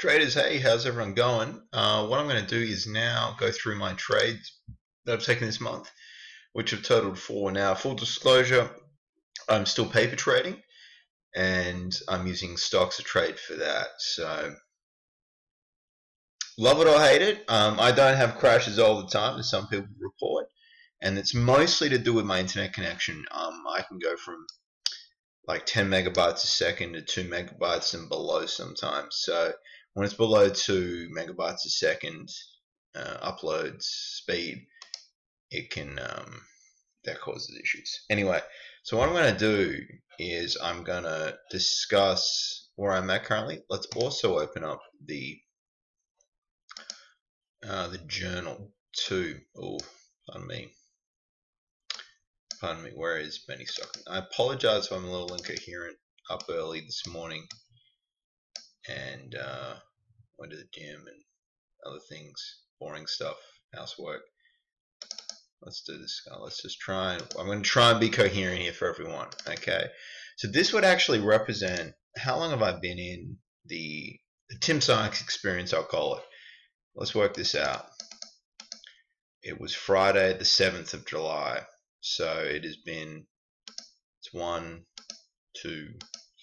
Traders, hey, how's everyone going? What I'm going to do is now go through my trades that I've taken this month, which have totaled 4. Now, full disclosure, I'm still paper trading, and I'm using stocks to trade for that. So, love it or hate it, I don't have crashes all the time, as some people report, and it's mostly to do with my internet connection. I can go from like 10 megabytes a second to 2 megabytes and below sometimes. So when it's below 2 megabytes a second upload speed, it can that causes issues. Anyway, so what I'm going to do is I'm going to discuss where I'm at currently. Let's also open up the journal too. Oh, pardon me, where is penny stock? I apologize if I'm a little incoherent. Up early this morning and went to the gym and other things, boring stuff, housework. Let's do this. Let's just try. I'm going to try and be coherent here for everyone. Okay, so this would actually represent how long have I been in the Tim Sykes experience, I'll call it. Let's work this out. It was Friday the 7th of July. So it has been, it's 1, 2,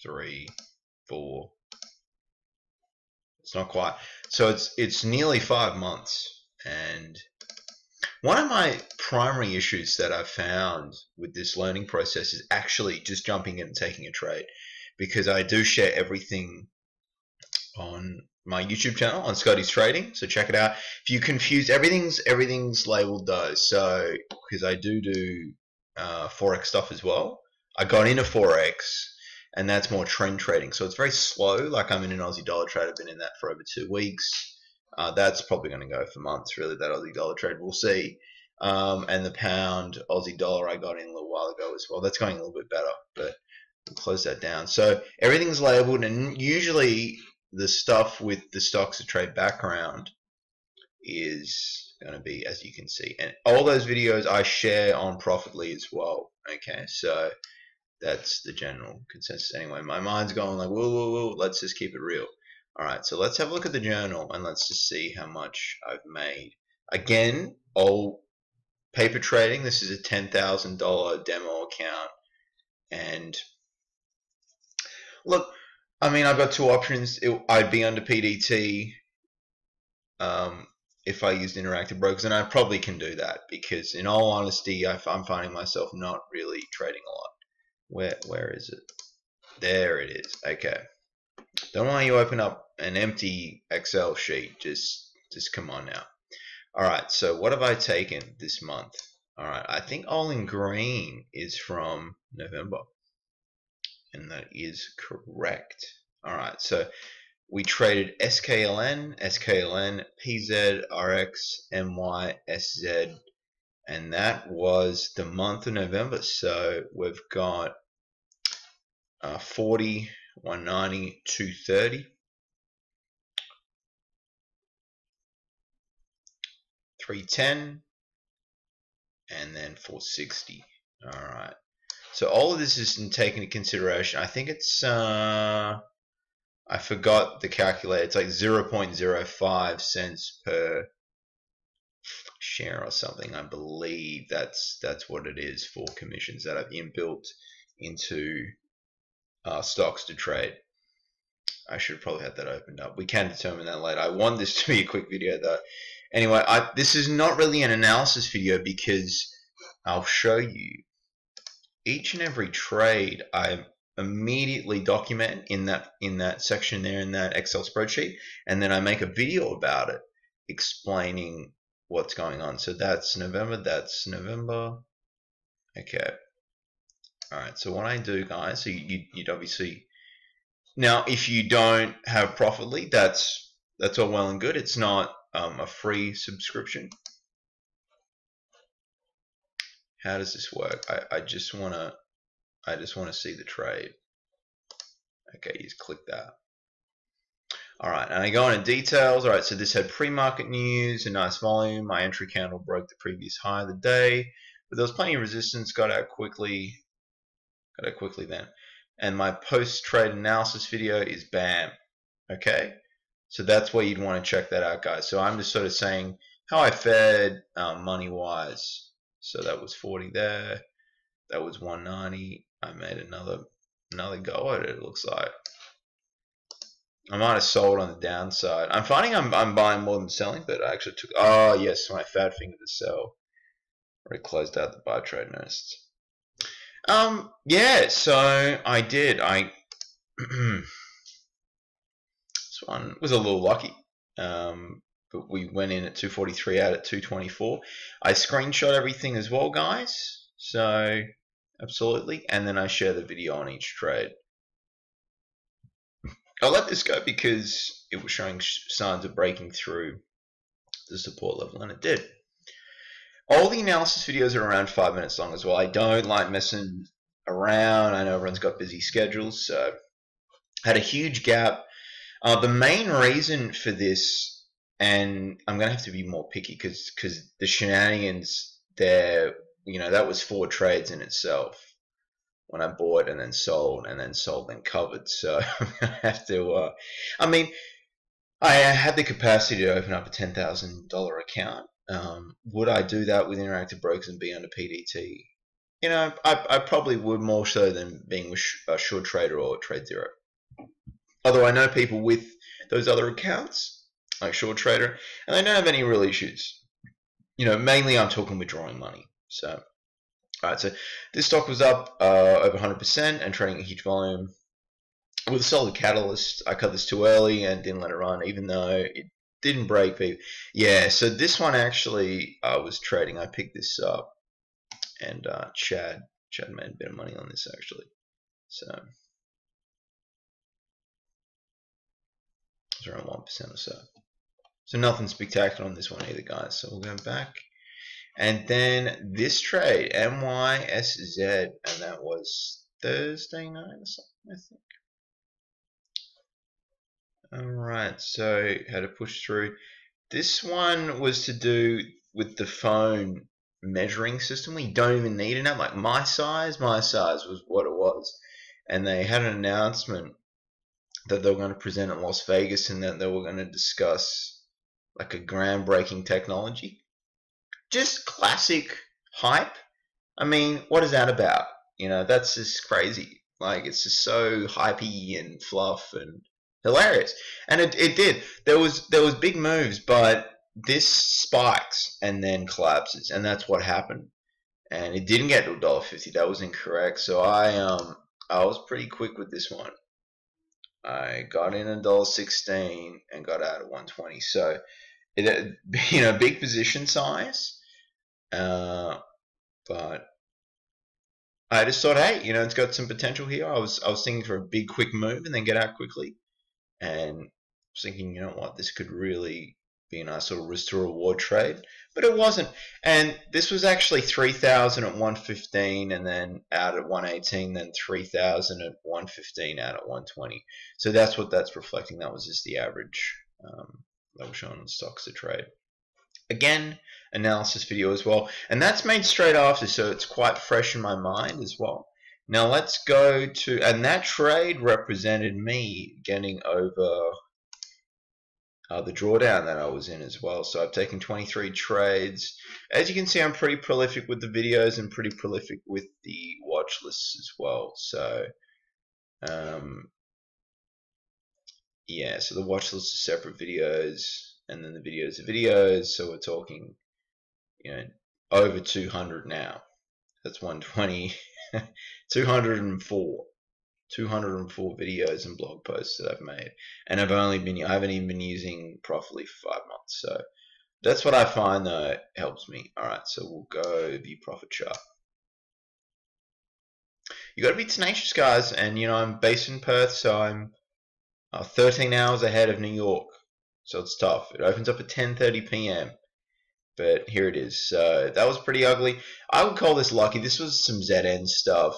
3, 4. It's not quite. So it's nearly 5 months. And one of my primary issues that I've found with this learning process is actually just jumping in and taking a trade, because I do share everything on my YouTube channel on Scotty's Trading, so check it out. If you're confused, everything's labeled though. So because I do forex stuff as well. I got into forex, and that's more trend trading. So it's very slow. Like I'm in an Aussie dollar trade. I've been in that for over 2 weeks. That's probably going to go for months. Really, that Aussie dollar trade. We'll see. And the pound Aussie dollar I got in a little while ago as well. That's going a little bit better, but we'll close that down. So everything's labeled, and usually the stuff with the stocks to trade background is going to be, as you can see, and all those videos I share on Profitly as well. Okay, so that's the general consensus. Anyway, my mind's going like, whoa, let's just keep it real. All right, so let's have a look at the journal and let's just see how much I've made. Again, all paper trading. This is a $10,000 demo account, and look, I mean, I've got 2 options. I'd be under PDT if I used interactive brokers, and I probably can do that because, in all honesty, I'm finding myself not really trading a lot. Where is it? There it is. Okay. Don't want you open up an empty Excel sheet. Just come on now. All right. So what have I taken this month? All right. I think all in green is from November, and that is correct. All right. So we traded SKLN, PZ, RX, MY, SZ, and that was the month of November. So we've got 40, 190, 230, 310, and then 460. All right. So all of this is taken into consideration. I think it's I forgot the calculator. It's like 0.05 cents per share or something. I believe that's what it is for commissions that I've inbuilt into stocks to trade. I should have probably had that opened up. We can determine that later. I want this to be a quick video though. Anyway, this is not really an analysis video because I'll show you each and every trade I immediately document in that section there in that Excel spreadsheet, and then I make a video about it explaining what's going on. So that's November. Okay. All right. So what I do, guys, so you'd obviously, now if you don't have Profitly, that's all well and good. It's not a free subscription. How does this work? I just want to see the trade. Okay, you just click that. All right, and I go into details. All right, so this had pre-market news, a nice volume. My entry candle broke the previous high of the day, but there was plenty of resistance. Got out quickly then. And my post-trade analysis video is bam. Okay, So that's where you'd want to check that out, guys. So I'm just sort of saying how I fared money-wise. So that was 40 there. That was 190. I made another go at it, it looks like. I might have sold on the downside. I'm finding I'm buying more than selling, but I actually took... Oh, yes, my fat finger to sell. Already closed out the buy trade notice. Yeah, so I did. This one was a little lucky, but we went in at 243 out at 224. I screenshot everything as well, guys. So absolutely, and then I share the video on each trade. I let this go because it was showing signs of breaking through the support level, and it did. All the analysis videos are around 5 minutes long as well. I don't like messing around. I know everyone's got busy schedules, so I had a huge gap. The main reason for this, and I'm going to have to be more picky because the shenanigans there, you know, that was 4 trades in itself when I bought and then sold then covered. So I'm going to have to, I mean, I had the capacity to open up a $10,000 account. Would I do that with Interactive Brokers and be under PDT? You know, I probably would, more so than being with a Short Trader or Trade Zero. Although I know people with those other accounts, like Short Trader, and they don't have any real issues. You know, mainly I'm talking withdrawing money. So, alright, so this stock was up over 100% and trading a huge volume. With a solid catalyst, I cut this too early and didn't let it run, even though it didn't break. Yeah, so this one actually was trading. I picked this up, and Chad made a bit of money on this actually. So it's around 1% or so. So nothing spectacular on this one either, guys. So we'll go back. And then this trade, MYSZ, and that was Thursday night or something, I think. Alright, so had to push through. This one was to do with the phone measuring system. We don't even need an app. Like my size was what it was. And they had an announcement that they were going to present at Las Vegas, and that they were going to discuss like a groundbreaking technology. Just classic hype. I mean, what is that about? You know, that's just crazy. Like, it's just so hypey and fluff and hilarious. And it did. There was big moves, but this spikes and then collapses, and that's what happened. And it didn't get to $1.50. That was incorrect. So I was pretty quick with this one. I got in at $1.16 and got out at 120. So it, you know, big position size. But I just thought, hey, you know, it's got some potential here. I was thinking for a big quick move and then get out quickly, and I was thinking, you know what, this could really be a nice little risk to reward trade, but it wasn't. And this was actually 3,000 at 115 and then out at 118, then 3,000 at 115 out at 120. So that's what that's reflecting. That was just the average that was shown on stocks to trade. Again, analysis video as well, and that's made straight after, so it's quite fresh in my mind as well. Now let's go to, and that trade represented me getting over the drawdown that I was in as well. So I've taken 23 trades. As you can see, I'm pretty prolific with the videos and pretty prolific with the watch lists as well. So yeah, so the watch list is separate videos, and then the videos are videos. So we're talking, you know, over 200 now. That's 120, 204 videos and blog posts that I've made, and I haven't even been using Profitly for 5 months. So that's what I find though helps me. All right, so we'll go view profit chart. You got to be tenacious, guys, and you know, I'm based in Perth, so I'm 13 hours ahead of New York, so it's tough. It opens up at 10:30 p.m. But here it is. So that was pretty ugly. I would call this lucky. This was some ZN stuff,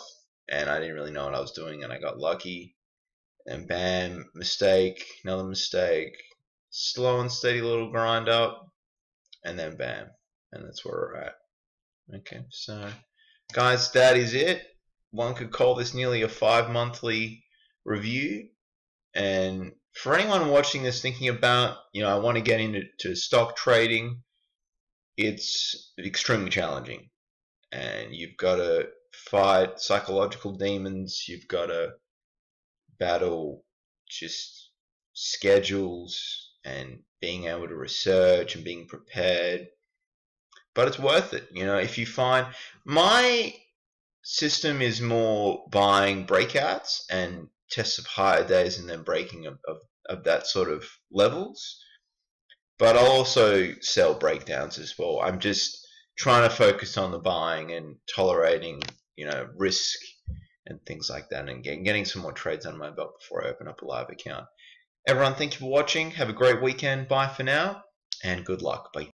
and I didn't really know what I was doing, and I got lucky. And bam, mistake, another mistake. Slow and steady little grind up, and then bam. And that's where we're at. Okay, so guys, that is it. One could call this nearly a 5-monthly review, and For anyone watching this thinking about, I want to get into stock trading, it's extremely challenging. And you've got to fight psychological demons, you've got to battle just schedules and being able to research and being prepared. But it's worth it. If you find my system is more buying breakouts and tests of higher days and then breaking of that sort of levels. But I'll also sell breakdowns as well. I'm just trying to focus on the buying and tolerating, risk and things like that, and getting some more trades under my belt before I open up a live account. Everyone, thank you for watching. Have a great weekend. Bye for now, and good luck. Bye.